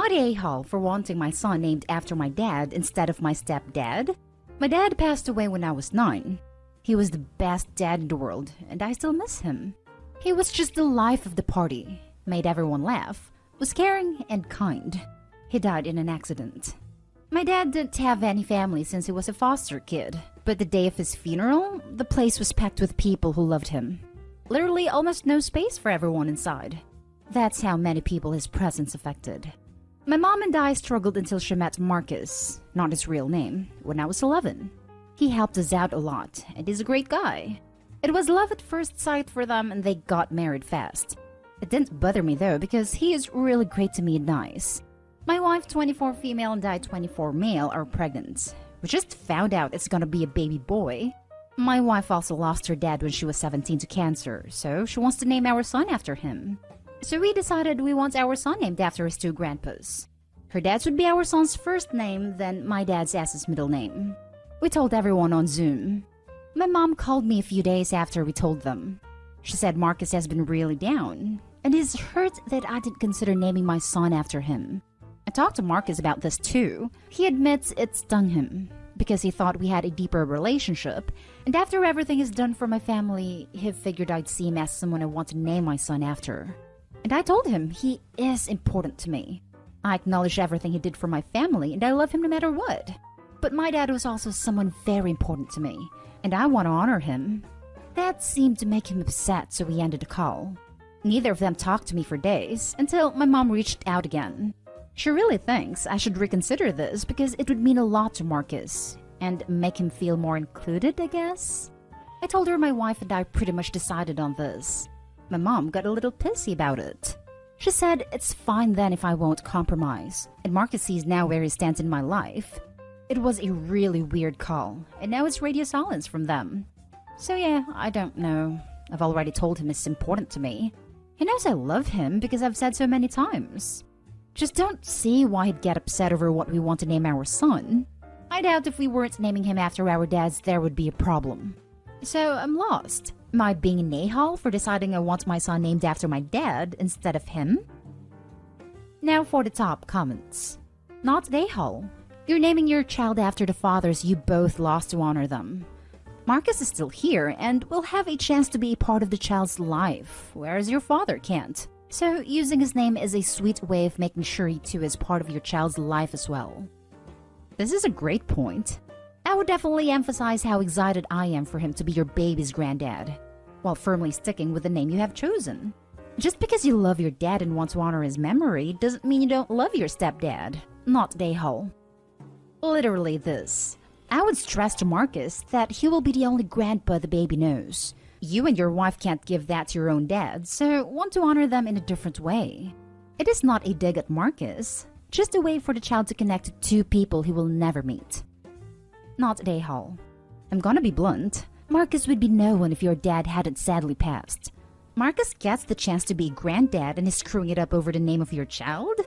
not a-hole for wanting my son named after my dad instead of my stepdad. My dad passed away when I was 9. He was the best dad in the world, and I still miss him. He was just the life of the party, made everyone laugh, was caring and kind. He died in an accident. My dad didn't have any family since he was a foster kid, but the day of his funeral, the place was packed with people who loved him. Literally almost no space for everyone inside. That's how many people his presence affected. My mom and I struggled until she met Marcus, not his real name, when I was 11. He helped us out a lot, and he's a great guy. It was love at first sight for them, and they got married fast. It didn't bother me though, because he is really great to me and nice. My wife, 24 female, and I, 24 male, are pregnant. We just found out it's gonna be a baby boy. My wife also lost her dad when she was 17 to cancer, so she wants to name our son after him. So we decided we want our son named after his 2 grandpas. Her dad's would be our son's first name, then my dad's as his middle name. We told everyone on Zoom. My mom called me a few days after we told them. She said Marcus has been really down, and he's hurt that I didn't consider naming my son after him. I talked to Marcus about this too. He admits it stung him, because he thought we had a deeper relationship, and after everything is done for my family, he figured I'd see him as someone I want to name my son after. And I told him he is important to me. I acknowledge everything he did for my family, and I love him no matter what. But my dad was also someone very important to me, and I want to honor him. That seemed to make him upset, so we ended the call. Neither of them talked to me for days, until my mom reached out again. She really thinks I should reconsider this because it would mean a lot to Marcus, and make him feel more included, I guess. I told her my wife and I pretty much decided on this. My mom got a little pissy about it. She said it's fine then if I won't compromise, and Marcus sees now where he stands in my life. It was a really weird call, and now it's radio silence from them. So yeah, I don't know. I've already told him it's important to me. He knows I love him because I've said so many times. Just don't see why he'd get upset over what we want to name our son. I doubt if we weren't naming him after our dads there would be a problem. So I'm lost. Am I being an a-hole for deciding I want my son named after my dad instead of him? Now for the top comments. Not a-hole. You're naming your child after the fathers you both lost to honor them. Marcus is still here and will have a chance to be a part of the child's life, whereas your father can't. So using his name is a sweet way of making sure he too is part of your child's life as well. This is a great point. I would definitely emphasize how excited I am for him to be your baby's granddad, while firmly sticking with the name you have chosen. Just because you love your dad and want to honor his memory doesn't mean you don't love your stepdad. Not a-hole. Literally this. I would stress to Marcus that he will be the only grandpa the baby knows. You and your wife can't give that to your own dad, so want to honor them in a different way. It is not a dig at Marcus, just a way for the child to connect to 2 people he will never meet. Not a-hole. I'm gonna be blunt. Marcus would be no one if your dad hadn't sadly passed. Marcus gets the chance to be a granddad and is screwing it up over the name of your child?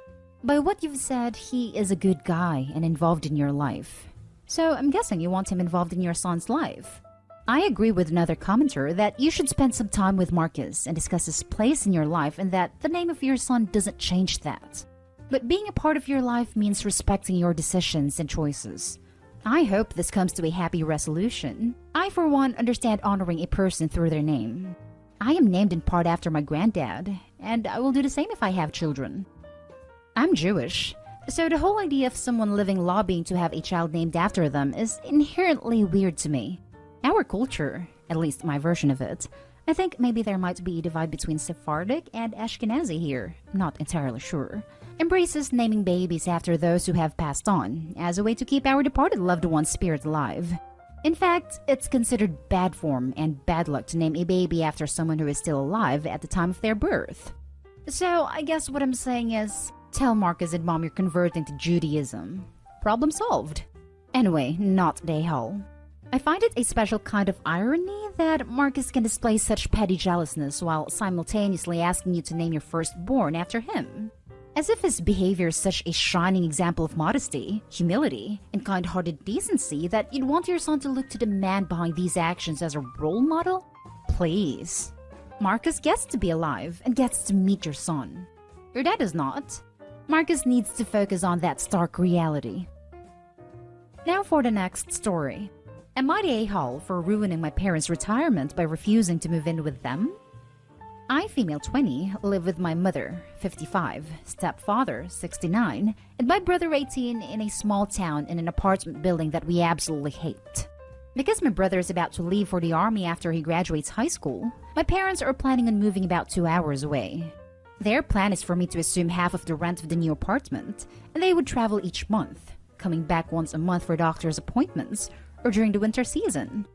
By what you've said, he is a good guy and involved in your life. So I'm guessing you want him involved in your son's life. I agree with another commenter that you should spend some time with Marcus and discuss his place in your life and that the name of your son doesn't change that. But being a part of your life means respecting your decisions and choices. I hope this comes to a happy resolution. I, for one, understand honoring a person through their name. I am named in part after my granddad, and I will do the same if I have children. I'm Jewish, so the whole idea of someone living lobbying to have a child named after them is inherently weird to me. Our culture, at least my version of it, I think maybe there might be a divide between Sephardic and Ashkenazi here, not entirely sure, embraces naming babies after those who have passed on, as a way to keep our departed loved one's spirit alive. In fact, it's considered bad form and bad luck to name a baby after someone who is still alive at the time of their birth. So I guess what I'm saying is, tell Marcus and Mom you're converting to Judaism. Problem solved. Anyway, not a-hole. I find it a special kind of irony that Marcus can display such petty jealousness while simultaneously asking you to name your firstborn after him. As if his behavior is such a shining example of modesty, humility, and kind-hearted decency that you'd want your son to look to the man behind these actions as a role model? Please. Marcus gets to be alive and gets to meet your son. Your dad does not. Marcus needs to focus on that stark reality. Now for the next story. Am I the a-hole for ruining my parents' retirement by refusing to move in with them? I, female 20, live with my mother, 55, stepfather, 69, and my brother, 18, in a small town in an apartment building that we absolutely hate. Because my brother is about to leave for the army after he graduates high school, my parents are planning on moving about 2 hours away. Their plan is for me to assume half of the rent of the new apartment, and they would travel each month, coming back once a month for doctor's appointments or during the winter season.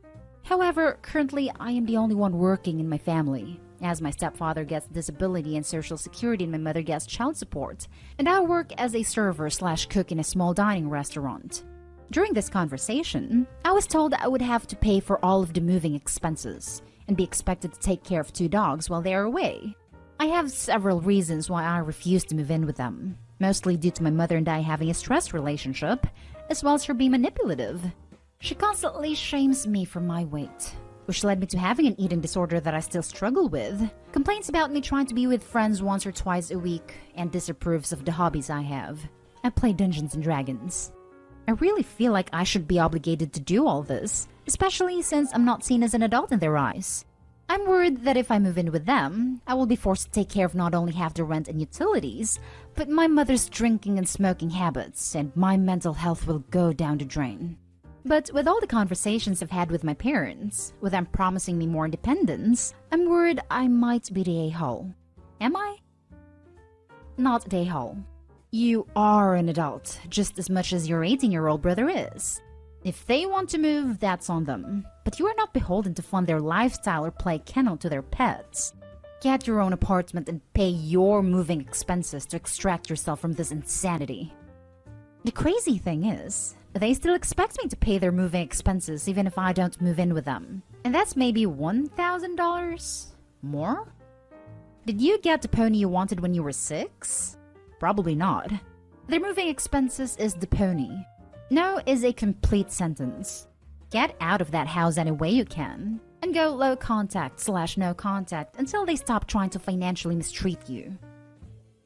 However, currently I am the only one working in my family, as my stepfather gets disability and social security and my mother gets child support, and I work as a server/cook in a small dining restaurant. During this conversation, I was told I would have to pay for all of the moving expenses and be expected to take care of 2 dogs while they are away. I have several reasons why I refuse to move in with them, mostly due to my mother and I having a stress relationship, as well as her being manipulative. She constantly shames me for my weight, which led me to having an eating disorder that I still struggle with, complains about me trying to be with friends once or twice a week, and disapproves of the hobbies I have. I play Dungeons & Dragons. I really feel like I should be obligated to do all this, especially since I'm not seen as an adult in their eyes. I'm worried that if I move in with them, I will be forced to take care of not only half the rent and utilities, but my mother's drinking and smoking habits, and my mental health will go down the drain. But with all the conversations I've had with my parents, with them promising me more independence, I'm worried I might be the a-hole. Am I? Not the a-hole. You are an adult, just as much as your 18-year-old brother is. If they want to move, that's on them. But you are not beholden to fund their lifestyle or play kennel to their pets. Get your own apartment and pay your moving expenses to extract yourself from this insanity. The crazy thing is, they still expect me to pay their moving expenses even if I don't move in with them. And that's maybe $1,000? More? Did you get the pony you wanted when you were 6? Probably not. Their moving expenses is the pony. No is a complete sentence. Get out of that house any way you can, and go low contact/no contact until they stop trying to financially mistreat you.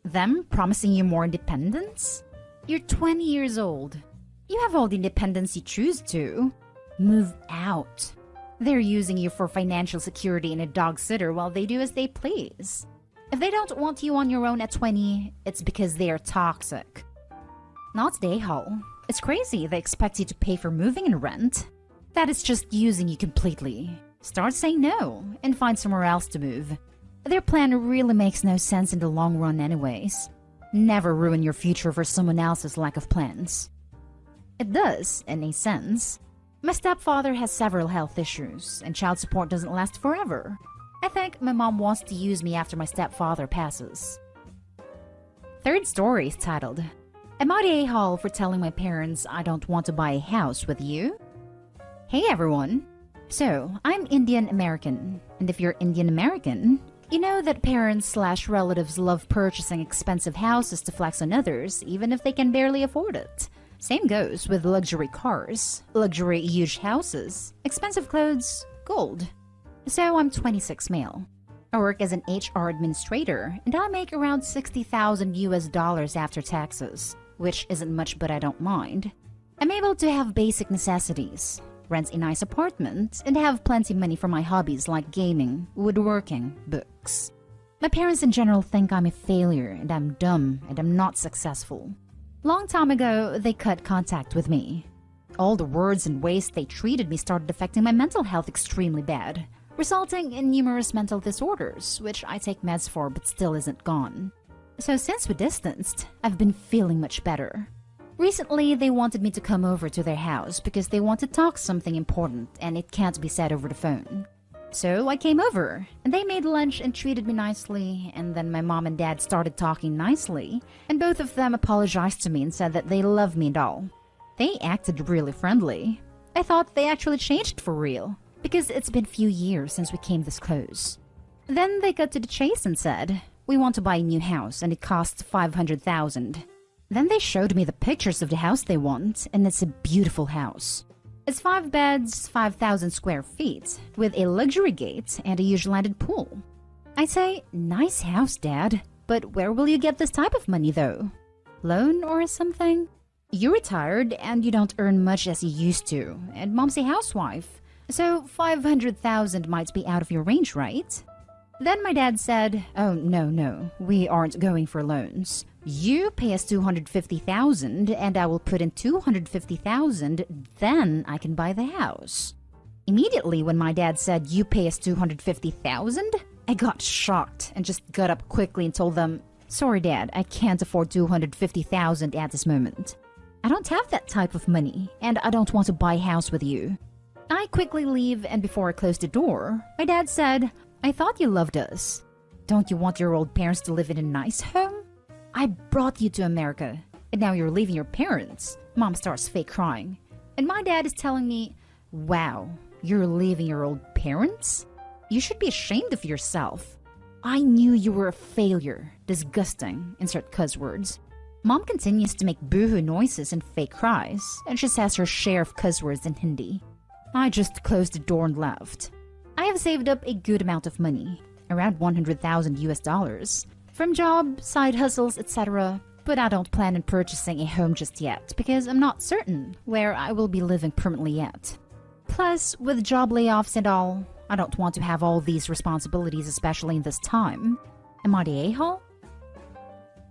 Them promising you more independence? You're 20 years old. You have all the independence you choose to. Move out. They're using you for financial security and a dog sitter while they do as they please. If they don't want you on your own at 20, it's because they are toxic. Not the a-hole. It's crazy they expect you to pay for moving and rent. That is just using you completely. Start saying no and find somewhere else to move. Their plan really makes no sense in the long run anyways. Never ruin your future for someone else's lack of plans. It does, in a sense. My stepfather has several health issues, and child support doesn't last forever. I think my mom wants to use me after my stepfather passes. Third story is titled, Am I the a-hole for telling my parents I don't want to buy a house with you? Hey everyone! So, I'm Indian American, and if you're Indian American, you know that parents/relatives love purchasing expensive houses to flex on others, even if they can barely afford it. Same goes with luxury cars, luxury huge houses, expensive clothes, gold. So I'm 26 male. I work as an HR administrator, and I make around $60,000 after taxes, which isn't much but I don't mind. I'm able to have basic necessities, rent a nice apartment, and have plenty money for my hobbies like gaming, woodworking, books. My parents in general think I'm a failure and I'm dumb and I'm not successful. Long time ago, they cut contact with me. All the words and ways they treated me started affecting my mental health extremely bad, resulting in numerous mental disorders, which I take meds for but still isn't gone. So since we distanced, I've been feeling much better. Recently, they wanted me to come over to their house because they want to talk something important and it can't be said over the phone. So I came over, and they made lunch and treated me nicely, and then my mom and dad started talking nicely, and both of them apologized to me and said that they love me and all. They acted really friendly. I thought they actually changed for real, because it's been few years since we came this close. Then they cut to the chase and said, we want to buy a new house and it costs $500,000. Then they showed me the pictures of the house they want, and it's a beautiful house. It's 5 beds, 5,000 square feet, with a luxury gate and a huge landed pool. I say, nice house, Dad, but where will you get this type of money though? loan or something? You're retired and you don't earn much as you used to, and mom's a housewife, so 500,000 might be out of your range, right? Then my dad said, "Oh, no, we aren't going for loans. You pay us 250,000 and I will put in 250,000, then I can buy the house." Immediately when my dad said, "You pay us 250,000, I got shocked and just got up quickly and told them, "Sorry, Dad, I can't afford 250,000 at this moment. I don't have that type of money, and I don't want to buy a house with you." I quickly leave, and before I closed the door, my dad said, "I thought you loved us. Don't you want your old parents to live in a nice home? I brought you to America, and now you're leaving your parents." Mom starts fake crying, and my dad is telling me, "Wow, you're leaving your old parents? You should be ashamed of yourself. I knew you were a failure. Disgusting." Insert cuss words. Mom continues to make boohoo noises and fake cries, and she says her share of cuss words in Hindi. I just closed the door and left. I have saved up a good amount of money, around 100,000 US dollars, from job, side hustles, etc. But I don't plan on purchasing a home just yet because I'm not certain where I will be living permanently yet. Plus, with job layoffs and all, I don't want to have all these responsibilities, especially in this time. Am I the a-hole?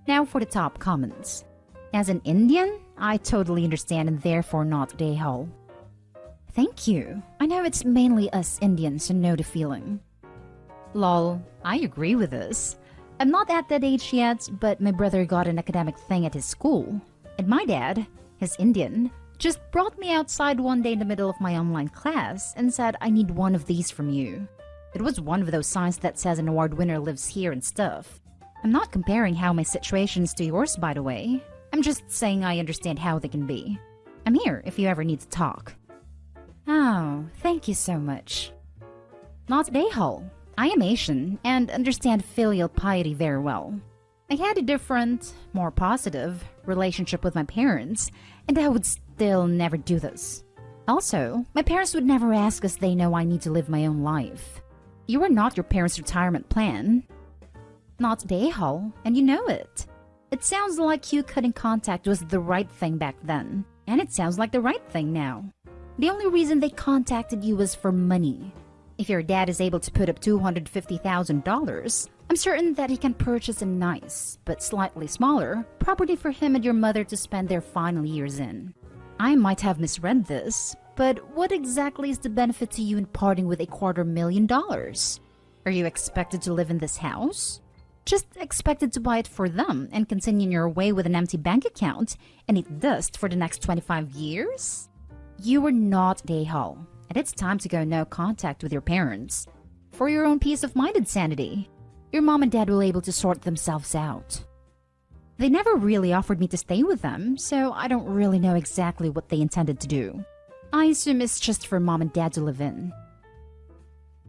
Now for the top comments. As an Indian, I totally understand and therefore not the a-hole. Thank you. I know it's mainly us Indians who know the feeling. Lol, I agree with this. I'm not at that age yet, but my brother got an academic thing at his school. And my dad, his Indian, just brought me outside one day in the middle of my online class and said, "I need one of these from you." It was one of those signs that says an award winner lives here and stuff. I'm not comparing how my situation is to yours, by the way. I'm just saying I understand how they can be. I'm here if you ever need to talk. Oh, thank you so much. Not a-hole. I am Asian and understand filial piety very well. I had a different, more positive relationship with my parents, and I would still never do this. Also, my parents would never ask us. They know I need to live my own life. You are not your parents' retirement plan. Not the a-hole, and you know it. It sounds like you cutting contact was the right thing back then, and it sounds like the right thing now. The only reason they contacted you was for money. If your dad is able to put up $250,000, I'm certain that he can purchase a nice, but slightly smaller, property for him and your mother to spend their final years in. I might have misread this, but what exactly is the benefit to you in parting with $250,000? Are you expected to live in this house? Just expected to buy it for them and continue your way with an empty bank account and eat dust for the next 25 years? You are not the a-hole, and it's time to go no contact with your parents. For your own peace of mind and sanity, your mom and dad will be able to sort themselves out. They never really offered me to stay with them, so I don't really know exactly what they intended to do. I assume it's just for mom and dad to live in.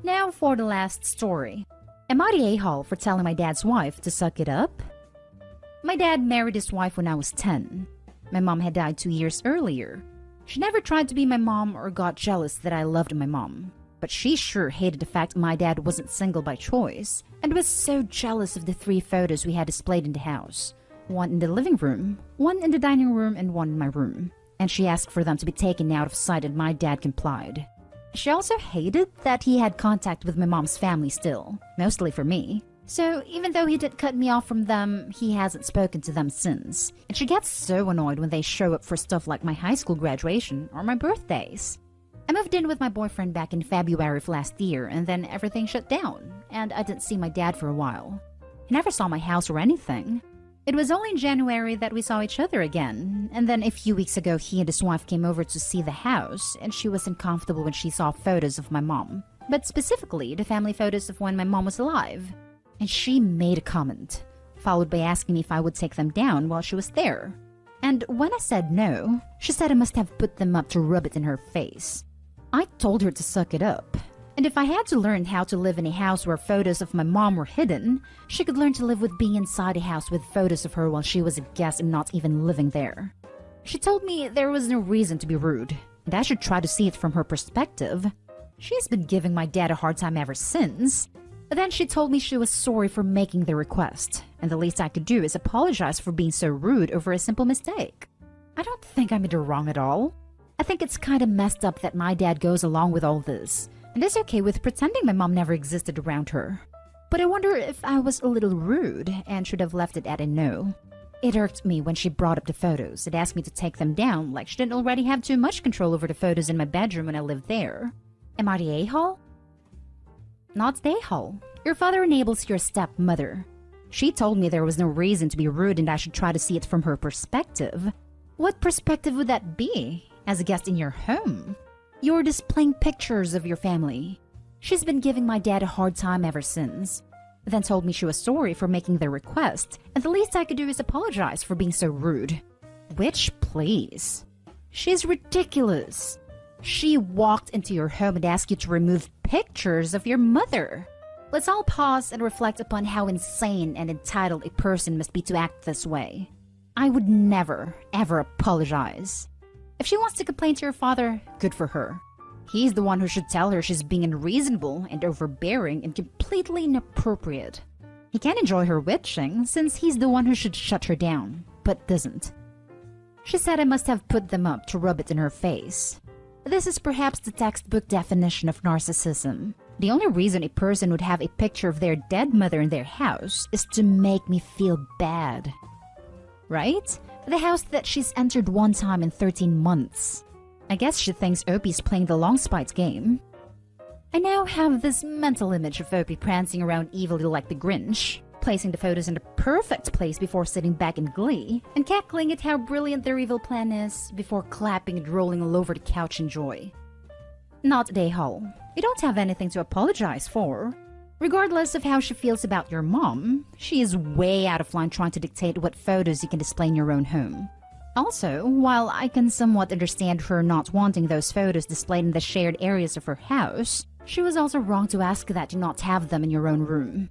Now for the last story. Am I the a-hole for telling my dad's wife to suck it up? My dad married his wife when I was 10. My mom had died 2 years earlier. She never tried to be my mom or got jealous that I loved my mom. But she sure hated the fact my dad wasn't single by choice and was so jealous of the 3 photos we had displayed in the house. One in the living room, one in the dining room, and one in my room. And she asked for them to be taken out of sight and my dad complied. She also hated that he had contact with my mom's family still, mostly for me. So even though he did cut me off from them, he hasn't spoken to them since. And she gets so annoyed when they show up for stuff like my high school graduation or my birthdays. I moved in with my boyfriend back in February of last year, and then everything shut down, and I didn't see my dad for a while. He never saw my house or anything. It was only in January that we saw each other again, and then a few weeks ago he and his wife came over to see the house, and she was uncomfortable when she saw photos of my mom. But specifically, the family photos of when my mom was alive. And she made a comment, followed by asking me if I would take them down while she was there. And when I said no, she said I must have put them up to rub it in her face. I told her to suck it up. And if I had to learn how to live in a house where photos of my mom were hidden, she could learn to live with being inside a house with photos of her while she was a guest and not even living there. She told me there was no reason to be rude, and I should try to see it from her perspective. She's been giving my dad a hard time ever since. Then she told me she was sorry for making the request, and the least I could do is apologize for being so rude over a simple mistake. I don't think I'm in the wrong at all. I think it's kind of messed up that my dad goes along with all this, and is okay with pretending my mom never existed around her. But I wonder if I was a little rude and should have left it at a no. It irked me when she brought up the photos and asked me to take them down like she didn't already have too much control over the photos in my bedroom when I lived there. Am I the a-hole? Not the a-hole. Your father enables your stepmother. She told me there was no reason to be rude and I should try to see it from her perspective. What perspective would that be, as a guest in your home? You're displaying pictures of your family. She's been giving my dad a hard time ever since. Then told me she was sorry for making the request, and the least I could do is apologize for being so rude. Which, please. She's ridiculous. She walked into your home and asked you to remove pictures of your mother. Let's all pause and reflect upon how insane and entitled a person must be to act this way. I would never, ever apologize. If she wants to complain to your father, good for her. He's the one who should tell her she's being unreasonable and overbearing and completely inappropriate. He can enjoy her witching since he's the one who should shut her down, but doesn't. She said I must have put them up to rub it in her face. This is perhaps the textbook definition of narcissism. The only reason a person would have a picture of their dead mother in their house is to make me feel bad. Right? The house that she's entered one time in 13 months. I guess she thinks Opie's playing the long spite game. I now have this mental image of Opie prancing around evilly like the Grinch, placing the photos in the perfect place before sitting back in glee, and cackling at how brilliant their evil plan is before clapping and rolling all over the couch in joy. Not a-hole. You don't have anything to apologize for. Regardless of how she feels about your mom, she is way out of line trying to dictate what photos you can display in your own home. Also, while I can somewhat understand her not wanting those photos displayed in the shared areas of her house, she was also wrong to ask that you not have them in your own room.